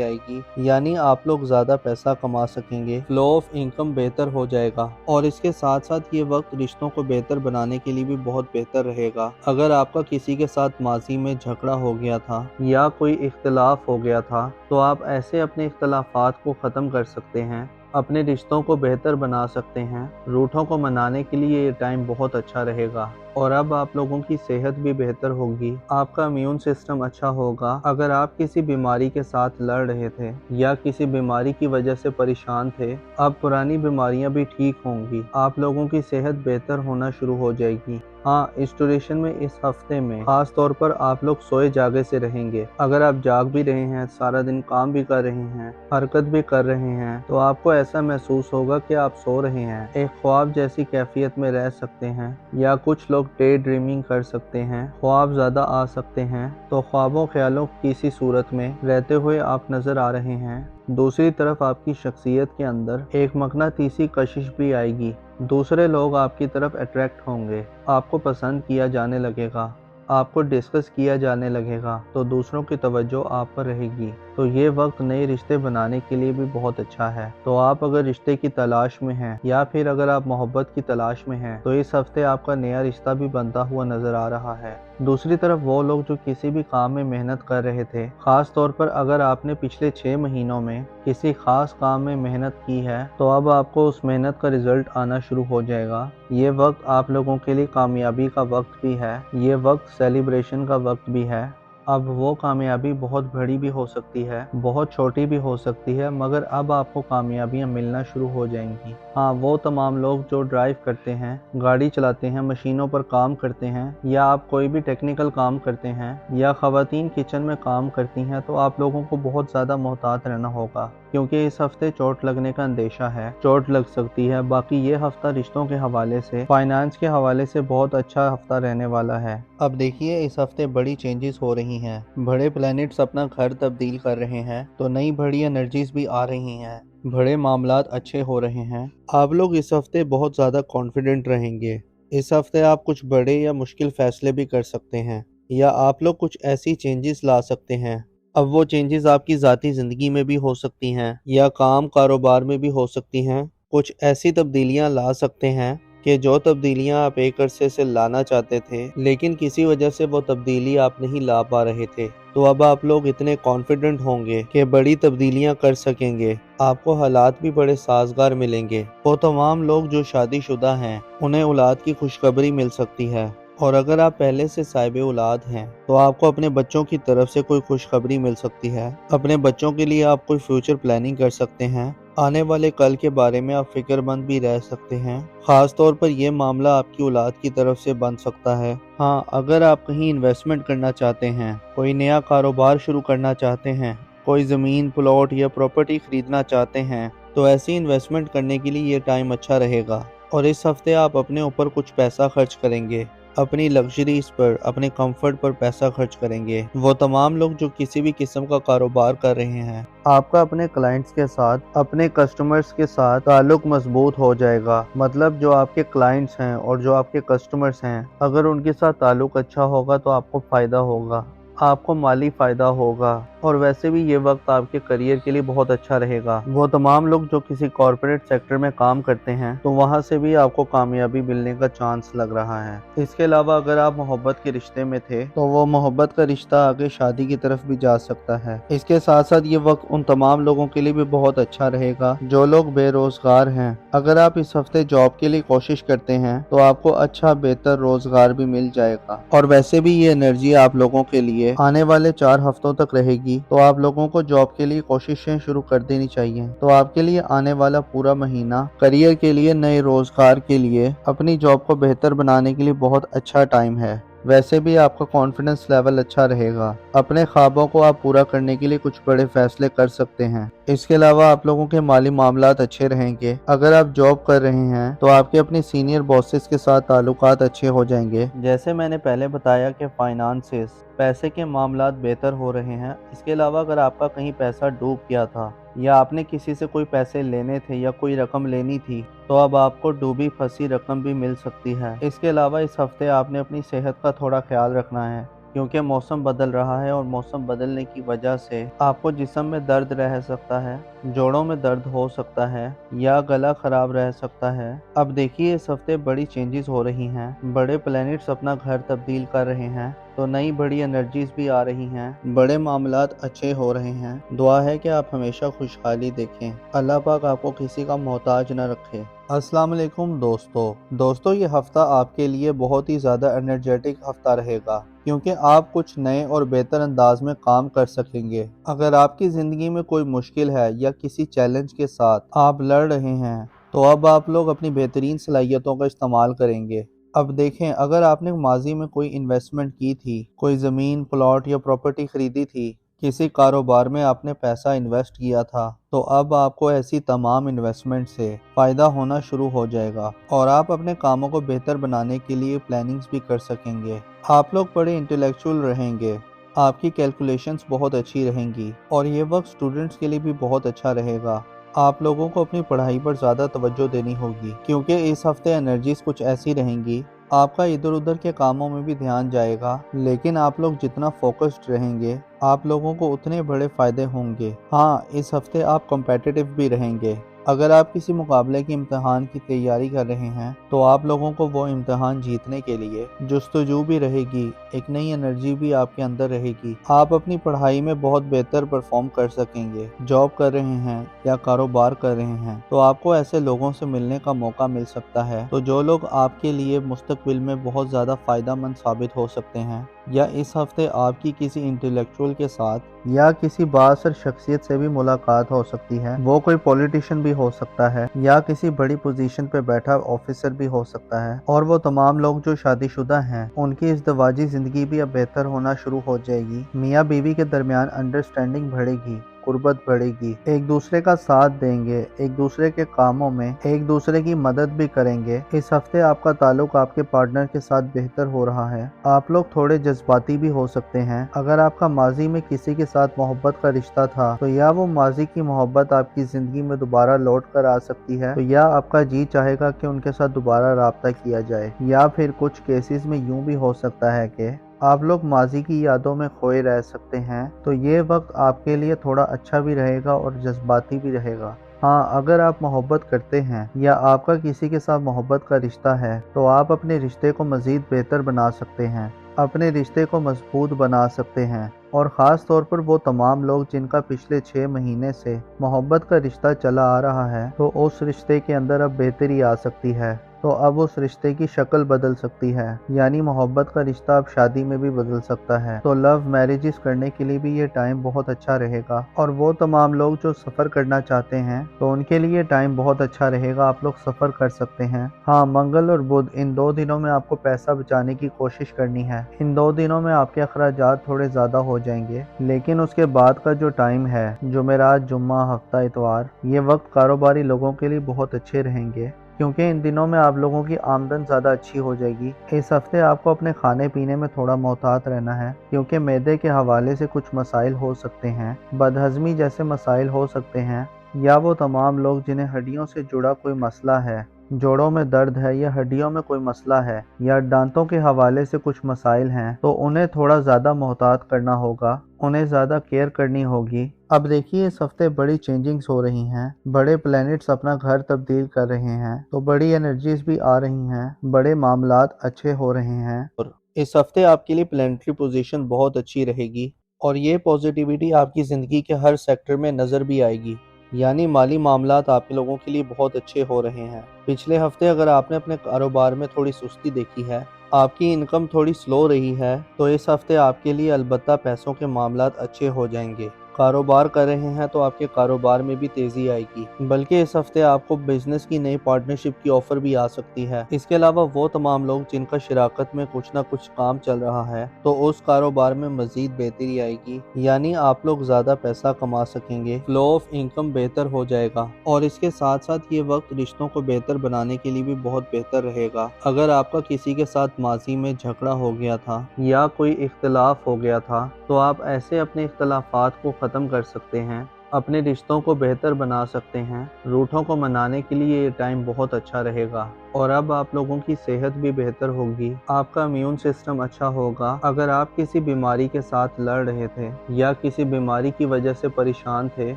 आएगी, यानी आप लोग ज़्यादा पैसा कमा सकेंगे, फ्लो ऑफ इनकम बेहतर हो जाएगा। और इसके साथ साथ ये वक्त रिश्तों को बेहतर बनाने के लिए भी बहुत बेहतर रहेगा। अगर आपका किसी के साथ माजी में झगड़ा हो गया था या कोई इख्तलाफ हो गया था तो आप ऐसे अपने इख्तलाफात को ख़त्म कर सकते हैं, अपने रिश्तों को बेहतर बना सकते हैं। रूठों को मनाने के लिए ये टाइम बहुत अच्छा रहेगा। और अब आप लोगों की सेहत भी बेहतर होगी, आपका इम्यून सिस्टम अच्छा होगा। अगर आप किसी बीमारी के साथ लड़ रहे थे या किसी बीमारी की वजह से परेशान थे, अब पुरानी बीमारियां भी ठीक होंगी, आप लोगों की सेहत बेहतर होना शुरू हो जाएगी। हाँ, इस ड्यूरेशन में इस हफ्ते में खास तौर पर आप लोग सोए जागे से रहेंगे। अगर आप जाग भी रहे हैं, सारा दिन काम भी कर रहे हैं, हरकत भी कर रहे हैं, तो आपको ऐसा महसूस होगा कि आप सो रहे हैं, एक ख्वाब जैसी कैफियत में रह सकते हैं। या कुछ लोग डे ड्रीमिंग कर सकते हैं, ख्वाब ज़्यादा आ सकते हैं, तो ख्वाबों ख्यालों की सी सूरत में रहते हुए आप नज़र आ रहे हैं। दूसरी तरफ आपकी शख्सियत के अंदर एक मकनातीसी कशिश भी आएगी, दूसरे लोग आपकी तरफ अट्रैक्ट होंगे, आपको पसंद किया जाने लगेगा, आपको डिस्कस किया जाने लगेगा, तो दूसरों की तवज्जो आप पर रहेगी। तो ये वक्त नए रिश्ते बनाने के लिए भी बहुत अच्छा है। तो आप अगर रिश्ते की तलाश में हैं या फिर अगर आप मोहब्बत की तलाश में हैं तो इस हफ्ते आपका नया रिश्ता भी बनता हुआ नजर आ रहा है। दूसरी तरफ वो लोग जो किसी भी काम में मेहनत कर रहे थे, खास तौर पर अगर आपने पिछले 6 महीनों में किसी खास काम में मेहनत की है, तो अब आपको उस मेहनत का रिजल्ट आना शुरू हो जाएगा। ये वक्त आप लोगों के लिए कामयाबी का वक्त भी है, ये वक्त सेलिब्रेशन का वक्त भी है। अब वो कामयाबी बहुत बड़ी भी हो सकती है, बहुत छोटी भी हो सकती है, मगर अब आपको कामयाबियां मिलना शुरू हो जाएंगी। हाँ, वो तमाम लोग जो ड्राइव करते हैं, गाड़ी चलाते हैं, मशीनों पर काम करते हैं, या आप कोई भी टेक्निकल काम करते हैं, या ख़वातीन किचन में काम करती हैं, तो आप लोगों को बहुत ज़्यादा मोहतात रहना होगा, क्योंकि इस हफ्ते चोट लगने का अंदेशा है, चोट लग सकती है। बाकी ये हफ्ता रिश्तों के हवाले से, फाइनेंस के हवाले से बहुत अच्छा हफ्ता रहने वाला है। अब देखिए, इस हफ्ते बड़ी चेंजेस हो रही हैं, बड़े प्लैनेट्स अपना घर तब्दील कर रहे हैं, तो नई बड़ी एनर्जीज भी आ रही हैं, बड़े मामलात अच्छे हो रहे हैं। आप लोग इस हफ्ते बहुत ज़्यादा कॉन्फिडेंट रहेंगे। इस हफ्ते आप कुछ बड़े या मुश्किल फैसले भी कर सकते हैं, या आप लोग कुछ ऐसी चेंजेस ला सकते हैं। अब वो चेंजेस आपकी ज़ाती ज़िंदगी में भी हो सकती हैं, या काम कारोबार में भी हो सकती हैं। कुछ ऐसी तब्दीलियां ला सकते हैं कि जो तब्दीलियां आप एक अरसे से लाना चाहते थे, लेकिन किसी वजह से वो तब्दीली आप नहीं ला पा रहे थे। तो अब आप लोग इतने कॉन्फिडेंट होंगे कि बड़ी तब्दीलियां कर सकेंगे। आपको हालात भी बड़े साजगार मिलेंगे। वो तमाम लोग जो शादीशुदा हैं, उन्हें औलाद की खुशखबरी मिल सकती है। और अगर आप पहले से साहिब औलाद हैं, तो आपको अपने बच्चों की तरफ से कोई खुशखबरी मिल सकती है। अपने बच्चों के लिए आप कोई फ्यूचर प्लानिंग कर सकते हैं। आने वाले कल के बारे में आप फिक्रमंद भी रह सकते हैं। खास तौर पर यह मामला आपकी औलाद की तरफ से बन सकता है। हाँ, अगर आप कहीं इन्वेस्टमेंट करना चाहते हैं, कोई नया कारोबार शुरू करना चाहते हैं, कोई ज़मीन, प्लॉट या प्रॉपर्टी खरीदना चाहते हैं, तो ऐसी इन्वेस्टमेंट करने के लिए ये टाइम अच्छा रहेगा। और इस हफ्ते आप अपने ऊपर कुछ पैसा खर्च करेंगे, अपनी लग्जरीज पर, अपने कंफर्ट पर पैसा खर्च करेंगे। वो तमाम लोग जो किसी भी किस्म का कारोबार कर रहे हैं, आपका अपने क्लाइंट्स के साथ, अपने कस्टमर्स के साथ ताल्लुक मजबूत हो जाएगा। मतलब जो आपके क्लाइंट्स हैं और जो आपके कस्टमर्स हैं, अगर उनके साथ ताल्लुक अच्छा होगा तो आपको फ़ायदा होगा, आपको माली फ़ायदा होगा। और वैसे भी ये वक्त आपके करियर के लिए बहुत अच्छा रहेगा। वो तमाम लोग जो किसी कॉर्पोरेट सेक्टर में काम करते हैं, तो वहाँ से भी आपको कामयाबी मिलने का चांस लग रहा है। इसके अलावा अगर आप मोहब्बत के रिश्ते में थे, तो वो मोहब्बत का रिश्ता आगे शादी की तरफ भी जा सकता है। इसके साथ साथ ये वक्त उन तमाम लोगों के लिए भी बहुत अच्छा रहेगा जो लोग बेरोजगार हैं। अगर आप इस हफ्ते जॉब के लिए कोशिश करते हैं, तो आपको अच्छा बेहतर रोजगार भी मिल जाएगा। और वैसे भी ये एनर्जी आप लोगों के लिए आने वाले 4 हफ्तों तक रहेगी, तो आप लोगों को जॉब के लिए कोशिशें शुरू कर देनी चाहिए। तो आपके लिए आने वाला पूरा महीना करियर के लिए, नए रोजगार के लिए, अपनी जॉब को बेहतर बनाने के लिए बहुत अच्छा टाइम है। वैसे भी आपका कॉन्फिडेंस लेवल अच्छा रहेगा। अपने ख्वाबों को आप पूरा करने के लिए कुछ बड़े फैसले कर सकते हैं। इसके अलावा आप लोगों के माली मामलात अच्छे रहेंगे। अगर आप जॉब कर रहे हैं, तो आपके अपने सीनियर बॉसेस के साथ ताल्लुकात अच्छे हो जाएंगे। जैसे मैंने पहले बताया कि फाइनेंसेस, पैसे के मामलात बेहतर हो रहे हैं। इसके अलावा अगर आपका कहीं पैसा डूब गया था, या आपने किसी से कोई पैसे लेने थे या कोई रकम लेनी थी, तो अब आपको डूबी फंसी रकम भी मिल सकती है। इसके अलावा इस हफ्ते आपने अपनी सेहत का थोड़ा ख्याल रखना है, क्योंकि मौसम बदल रहा है और मौसम बदलने की वजह से आपको जिस्म में दर्द रह सकता है, जोड़ों में दर्द हो सकता है, या गला खराब रह सकता है। अब देखिए, इस हफ्ते बड़ी चेंजेस हो रही हैं, बड़े प्लैनेट्स अपना घर तब्दील कर रहे हैं, तो नई बड़ी एनर्जीज भी आ रही हैं, बड़े मामलात अच्छे हो रहे हैं। दुआ है कि आप हमेशा खुशहाली देखें। अल्लाह पाक आपको किसी का मोहताज न रखे। अस्सलाम वालेकुम दोस्तों, ये हफ्ता आपके लिए बहुत ही ज़्यादा एनर्जेटिक हफ्ता रहेगा, क्योंकि आप कुछ नए और बेहतर अंदाज में काम कर सकेंगे। अगर आपकी ज़िंदगी में कोई मुश्किल है या किसी चैलेंज के साथ आप लड़ रहे हैं, तो अब आप लोग अपनी बेहतरीन सलाहियतों का इस्तेमाल करेंगे। अब देखें, अगर आपने माजी में कोई इन्वेस्टमेंट की थी, कोई ज़मीन, प्लॉट या प्रॉपर्टी खरीदी थी, किसी कारोबार में आपने पैसा इन्वेस्ट किया था, तो अब आपको ऐसी तमाम इन्वेस्टमेंट से फ़ायदा होना शुरू हो जाएगा और आप अपने कामों को बेहतर बनाने के लिए प्लानिंग्स भी कर सकेंगे। आप लोग बड़े इंटेलेक्चुअल रहेंगे, आपकी कैलकुलेशंस बहुत अच्छी रहेंगी, और ये वक्त स्टूडेंट्स के लिए भी बहुत अच्छा रहेगा। आप लोगों को अपनी पढ़ाई पर ज़्यादा तवज्जो देनी होगी, क्योंकि इस हफ्ते एनर्जीज कुछ ऐसी रहेंगी, आपका इधर उधर के कामों में भी ध्यान जाएगा, लेकिन आप लोग जितना फोकस्ड रहेंगे, आप लोगों को उतने बड़े फायदे होंगे। हाँ, इस हफ्ते आप कॉम्पिटिटिव भी रहेंगे। अगर आप किसी मुकाबले के इम्तिहान की तैयारी कर रहे हैं तो आप लोगों को वो इम्तिहान जीतने के लिए जस्तजू भी रहेगी, एक नई एनर्जी भी आपके अंदर रहेगी। आप अपनी पढ़ाई में बहुत बेहतर परफॉर्म कर सकेंगे। जॉब कर रहे हैं या कारोबार कर रहे हैं तो आपको ऐसे लोगों से मिलने का मौका मिल सकता है तो जो लोग आपके लिए मुस्तकबिल में बहुत ज़्यादा फ़ायदेमंद साबित हो सकते हैं। या इस हफ्ते आपकी किसी इंटेलेक्चुअल के साथ या किसी बाअसर शख्सियत से भी मुलाकात हो सकती है। वो कोई पॉलिटिशियन भी हो सकता है या किसी बड़ी पोजीशन पे बैठा ऑफिसर भी हो सकता है। और वो तमाम लोग जो शादीशुदा हैं उनकी इज़्दिवाजी ज़िंदगी भी अब बेहतर होना शुरू हो जाएगी। मियाँ बीवी के दरमियान अंडरस्टैंडिंग बढ़ेगी, कुर्बत बढ़ेगी, एक दूसरे का साथ देंगे, एक दूसरे के कामों में एक दूसरे की मदद भी करेंगे। इस हफ्ते आपका ताल्लुक आपके पार्टनर के साथ बेहतर हो रहा है। आप लोग थोड़े जज्बाती भी हो सकते हैं। अगर आपका माजी में किसी के साथ मोहब्बत का रिश्ता था तो या वो माजी की मोहब्बत आपकी जिंदगी में दोबारा लौट कर आ सकती है तो या आपका जी चाहेगा कि उनके साथ दोबारा राब्ता किया जाए। या फिर कुछ केसेस में यूं भी हो सकता है कि आप लोग माजी की यादों में खोए रह सकते हैं। तो ये वक्त आपके लिए थोड़ा अच्छा भी रहेगा और जज्बाती भी रहेगा। हाँ, अगर आप मोहब्बत करते हैं या आपका किसी के साथ मोहब्बत का रिश्ता है तो आप अपने रिश्ते को मज़ीद बेहतर बना सकते हैं, अपने रिश्ते को मजबूत बना सकते हैं। और ख़ास तौर पर वो तमाम लोग जिनका पिछले 6 महीने से मोहब्बत का रिश्ता चला आ रहा है तो उस रिश्ते के अंदर अब बेहतरी आ सकती है। तो अब उस रिश्ते की शक्ल बदल सकती है, यानी मोहब्बत का रिश्ता अब शादी में भी बदल सकता है। तो लव मैरिजेस करने के लिए भी ये टाइम बहुत अच्छा रहेगा। और वो तमाम लोग जो सफ़र करना चाहते हैं तो उनके लिए टाइम बहुत अच्छा रहेगा, आप लोग सफ़र कर सकते हैं। हाँ, मंगल और बुध इन 2 दिनों में आपको पैसा बचाने की कोशिश करनी है। इन 2 दिनों में आपके अखराजात थोड़े ज़्यादा हो जाएंगे, लेकिन उसके बाद का जो टाइम है, जुमेरात, जुम्मा, हफ्ता, इतवार, ये वक्त कारोबारी लोगों के लिए बहुत अच्छे रहेंगे क्योंकि इन दिनों में आप लोगों की आमदन ज़्यादा अच्छी हो जाएगी। इस हफ्ते आपको अपने खाने पीने में थोड़ा मोहतात रहना है क्योंकि मैदे के हवाले से कुछ मसाइल हो सकते हैं, बदहज़मी जैसे मसाइल हो सकते हैं। या वो तमाम लोग जिन्हें हड्डियों से जुड़ा कोई मसला है, जोड़ों में दर्द है या हड्डियों में कोई मसला है या दांतों के हवाले से कुछ मसाइल हैं तो उन्हें थोड़ा ज़्यादा मोहतात करना होगा, उन्हें ज़्यादा केयर करनी होगी। अब देखिए, इस हफ्ते बड़ी चेंजिंग्स हो रही हैं, बड़े प्लैनेट्स अपना घर तब्दील कर रहे हैं तो बड़ी एनर्जीज भी आ रही हैं, बड़े मामलात अच्छे हो रहे हैं। और इस हफ्ते आपके लिए प्लैनेटरी पोजीशन बहुत अच्छी रहेगी और ये पॉजिटिविटी आपकी ज़िंदगी के हर सेक्टर में नज़र भी आएगी। यानी माली मामलात आप लोगों के लिए बहुत अच्छे हो रहे हैं। पिछले हफ्ते अगर आपने अपने कारोबार में थोड़ी सुस्ती देखी है, आपकी इनकम थोड़ी स्लो रही है, तो इस हफ्ते आपके लिए अलबत्ता पैसों के मामलात अच्छे हो जाएंगे। कारोबार कर रहे हैं तो आपके कारोबार में भी तेज़ी आएगी, बल्कि इस हफ्ते आपको बिजनेस की नई पार्टनरशिप की ऑफ़र भी आ सकती है। इसके अलावा वो तमाम लोग जिनका शराकत में कुछ ना कुछ काम चल रहा है तो उस कारोबार में मज़ीद बेहतरी आएगी, यानी आप लोग ज़्यादा पैसा कमा सकेंगे, फ्लो ऑफ इनकम बेहतर हो जाएगा। और इसके साथ साथ ये वक्त रिश्तों को बेहतर बनाने के लिए भी बहुत बेहतर रहेगा। अगर आपका किसी के साथ माजी में झगड़ा हो गया था या कोई इख्तलाफ हो गया था तो आप ऐसे अपने इख्तलाफात को ख़त्म कर सकते हैं, अपने रिश्तों को बेहतर बना सकते हैं। रूठों को मनाने के लिए ये टाइम बहुत अच्छा रहेगा। और अब आप लोगों की सेहत भी बेहतर होगी, आपका इम्यून सिस्टम अच्छा होगा। अगर आप किसी बीमारी के साथ लड़ रहे थे या किसी बीमारी की वजह से परेशान थे,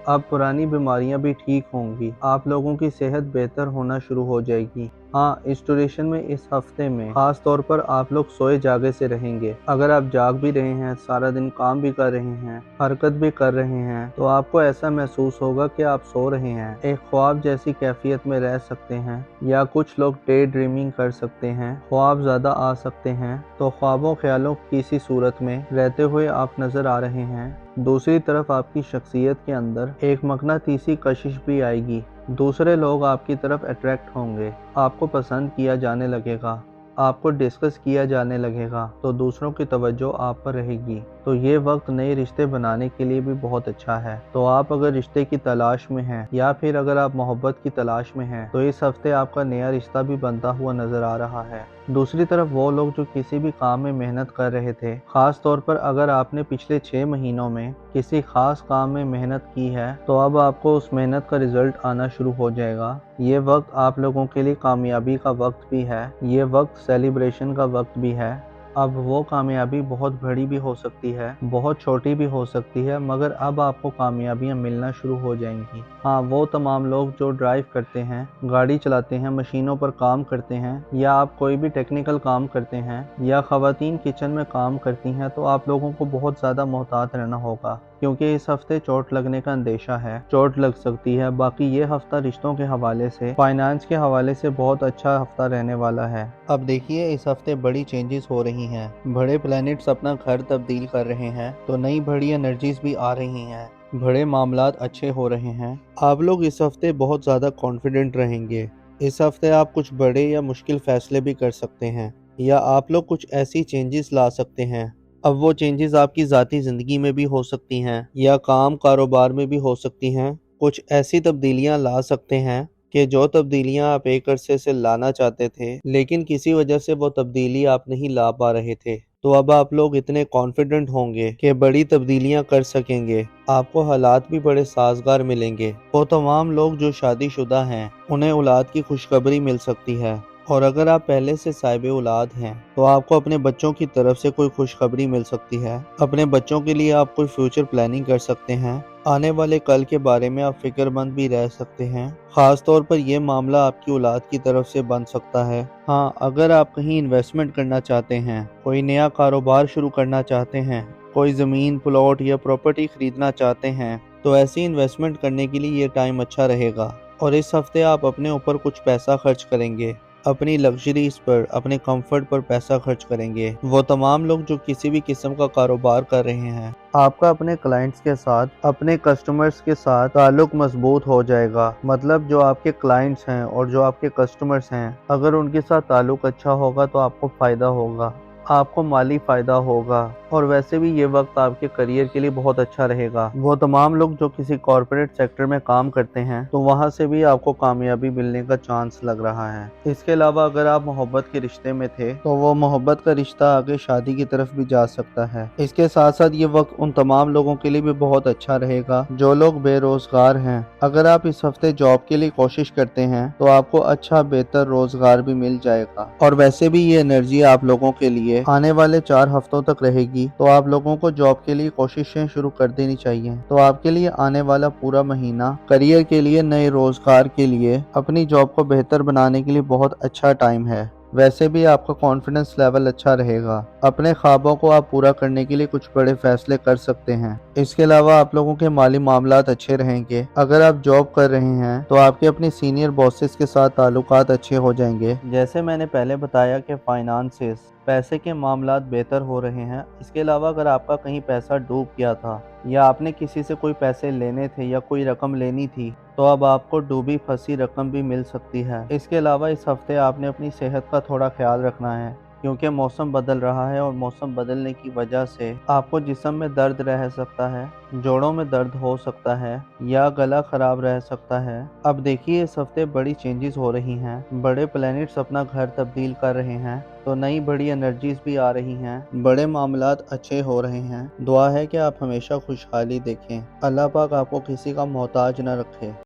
अब पुरानी बीमारियां भी ठीक होंगी, आप लोगों की सेहत बेहतर होना शुरू हो जाएगी। हाँ, इस ड्यूरेशन में इस हफ्ते में खास तौर पर आप लोग सोए जागे से रहेंगे। अगर आप जाग भी रहे हैं, सारा दिन काम भी कर रहे हैं, हरकत भी कर रहे हैं, तो आपको ऐसा महसूस होगा कि आप सो रहे हैं, एक ख्वाब जैसी कैफियत में रह सकते हैं। या कुछ लोग डे ड्रीमिंग कर सकते हैं, ख्वाब ज़्यादा आ सकते हैं, तो ख्वाबों ख्यालों की सी सूरत में रहते हुए आप नज़र आ रहे हैं। दूसरी तरफ आपकी शख्सियत के अंदर एक मकनातीसी कशिश भी आएगी, दूसरे लोग आपकी तरफ अट्रैक्ट होंगे, आपको पसंद किया जाने लगेगा, आपको डिस्कस किया जाने लगेगा, तो दूसरों की तवज्जो आप पर रहेगी। तो ये वक्त नए रिश्ते बनाने के लिए भी बहुत अच्छा है। तो आप अगर रिश्ते की तलाश में हैं या फिर अगर आप मोहब्बत की तलाश में हैं तो इस हफ्ते आपका नया रिश्ता भी बनता हुआ नजर आ रहा है। दूसरी तरफ वो लोग जो किसी भी काम में मेहनत कर रहे थे, खास तौर पर अगर आपने पिछले 6 महीनों में किसी खास काम में मेहनत की है तो अब आपको उस मेहनत का रिजल्ट आना शुरू हो जाएगा। ये वक्त आप लोगों के लिए कामयाबी का वक्त भी है, ये वक्त सेलिब्रेशन का वक्त भी है। اب वो कामयाबी बहुत बड़ी भी हो सकती है, बहुत छोटी भी हो सकती है, मगर अब आपको कामयाबियां मिलना शुरू हो जाएंगी। हाँ, वो तमाम लोग जो ड्राइव करते हैं, गाड़ी चलाते हैं, मशीनों पर काम करते हैं, या आप कोई भी टेक्निकल काम करते हैं, या ख़वातीन किचन में काम करती हैं, तो आप लोगों को बहुत ज़्यादा मोहतात रहना होगा, क्योंकि इस हफ्ते चोट लगने का अंदेशा है, चोट लग सकती है। बाकी ये हफ्ता रिश्तों के हवाले से, फाइनेंस के हवाले से बहुत अच्छा हफ्ता रहने वाला है। अब देखिए, इस हफ्ते बड़ी चेंजेस हो रही हैं, बड़े प्लैनेट्स अपना घर तब्दील कर रहे हैं, तो नई बड़ी एनर्जीज भी आ रही हैं, बड़े मामलात अच्छे हो रहे हैं। आप लोग इस हफ्ते बहुत ज़्यादा कॉन्फिडेंट रहेंगे। इस हफ्ते आप कुछ बड़े या मुश्किल फैसले भी कर सकते हैं, या आप लोग कुछ ऐसी चेंजेस ला सकते हैं। अब वो चेंजेस आपकी ज़ाती ज़िंदगी में भी हो सकती हैं, या काम कारोबार में भी हो सकती हैं। कुछ ऐसी तब्दीलियां ला सकते हैं कि जो तब्दीलियां आप एक अरसे से लाना चाहते थे, लेकिन किसी वजह से वो तब्दीली आप नहीं ला पा रहे थे। तो अब आप लोग इतने कॉन्फिडेंट होंगे कि बड़ी तब्दीलियां कर सकेंगे। आपको हालात भी बड़े साजगार मिलेंगे। वो तमाम लोग जो शादीशुदा हैं, उन्हें औलाद की खुशखबरी मिल सकती है। और अगर आप पहले से साहिब औलाद हैं, तो आपको अपने बच्चों की तरफ से कोई खुशखबरी मिल सकती है। अपने बच्चों के लिए आप कोई फ्यूचर प्लानिंग कर सकते हैं। आने वाले कल के बारे में आप फिक्रमंद भी रह सकते हैं। खास तौर पर यह मामला आपकी औलाद की तरफ से बन सकता है। हाँ, अगर आप कहीं इन्वेस्टमेंट करना चाहते हैं, कोई नया कारोबार शुरू करना चाहते हैं, कोई ज़मीन, प्लॉट या प्रॉपर्टी खरीदना चाहते हैं, तो ऐसी इन्वेस्टमेंट करने के लिए ये टाइम अच्छा रहेगा। और इस हफ्ते आप अपने ऊपर कुछ पैसा खर्च करेंगे, अपनी लग्जरीज पर, अपने कंफर्ट पर पैसा खर्च करेंगे। वो तमाम लोग जो किसी भी किस्म का कारोबार कर रहे हैं, आपका अपने क्लाइंट्स के साथ, अपने कस्टमर्स के साथ ताल्लुक मजबूत हो जाएगा। मतलब जो आपके क्लाइंट्स हैं और जो आपके कस्टमर्स हैं, अगर उनके साथ ताल्लुक अच्छा होगा तो आपको फ़ायदा होगा, आपको माली फ़ायदा होगा। और वैसे भी ये वक्त आपके करियर के लिए बहुत अच्छा रहेगा। वो तमाम लोग जो किसी कॉर्पोरेट सेक्टर में काम करते हैं, तो वहाँ से भी आपको कामयाबी मिलने का चांस लग रहा है। इसके अलावा अगर आप मोहब्बत के रिश्ते में थे, तो वो मोहब्बत का रिश्ता आगे शादी की तरफ भी जा सकता है। इसके साथ साथ ये वक्त उन तमाम लोगों के लिए भी बहुत अच्छा रहेगा जो लोग बेरोजगार हैं। अगर आप इस हफ्ते जॉब के लिए कोशिश करते हैं, तो आपको अच्छा बेहतर रोजगार भी मिल जाएगा। और वैसे भी ये एनर्जी आप लोगों के लिए आने वाले 4 हफ्तों तक रहेगी, तो आप लोगों को जॉब के लिए कोशिशें शुरू कर देनी चाहिए। तो आपके लिए आने वाला पूरा महीना करियर के लिए, नए रोजगार के लिए, अपनी जॉब को बेहतर बनाने के लिए बहुत अच्छा टाइम है। वैसे भी आपका कॉन्फिडेंस लेवल अच्छा रहेगा। अपने ख्वाबों को आप पूरा करने के लिए कुछ बड़े फैसले कर सकते हैं। इसके अलावा आप लोगों के माली मामलात अच्छे रहेंगे। अगर आप जॉब कर रहे हैं, तो आपके अपने सीनियर बॉसेस के साथ ताल्लुकात अच्छे हो जाएंगे। जैसे मैंने पहले बताया कि फाइनेंसेस, पैसे के मामलात बेहतर हो रहे हैं। इसके अलावा अगर आपका कहीं पैसा डूब गया था, या आपने किसी से कोई पैसे लेने थे या कोई रकम लेनी थी, तो अब आपको डूबी फंसी रकम भी मिल सकती है। इसके अलावा इस हफ्ते आपने अपनी सेहत का थोड़ा ख्याल रखना है, क्योंकि मौसम बदल रहा है और मौसम बदलने की वजह से आपको जिस्म में दर्द रह सकता है, जोड़ों में दर्द हो सकता है, या गला खराब रह सकता है। अब देखिए, इस हफ्ते बड़ी चेंजेस हो रही हैं, बड़े प्लैनेट्स अपना घर तब्दील कर रहे हैं, तो नई बड़ी एनर्जीज भी आ रही हैं, बड़े मामलात अच्छे हो रहे हैं। दुआ है कि आप हमेशा खुशहाली देखें। अल्लाह पाक आपको किसी का मोहताज न रखे।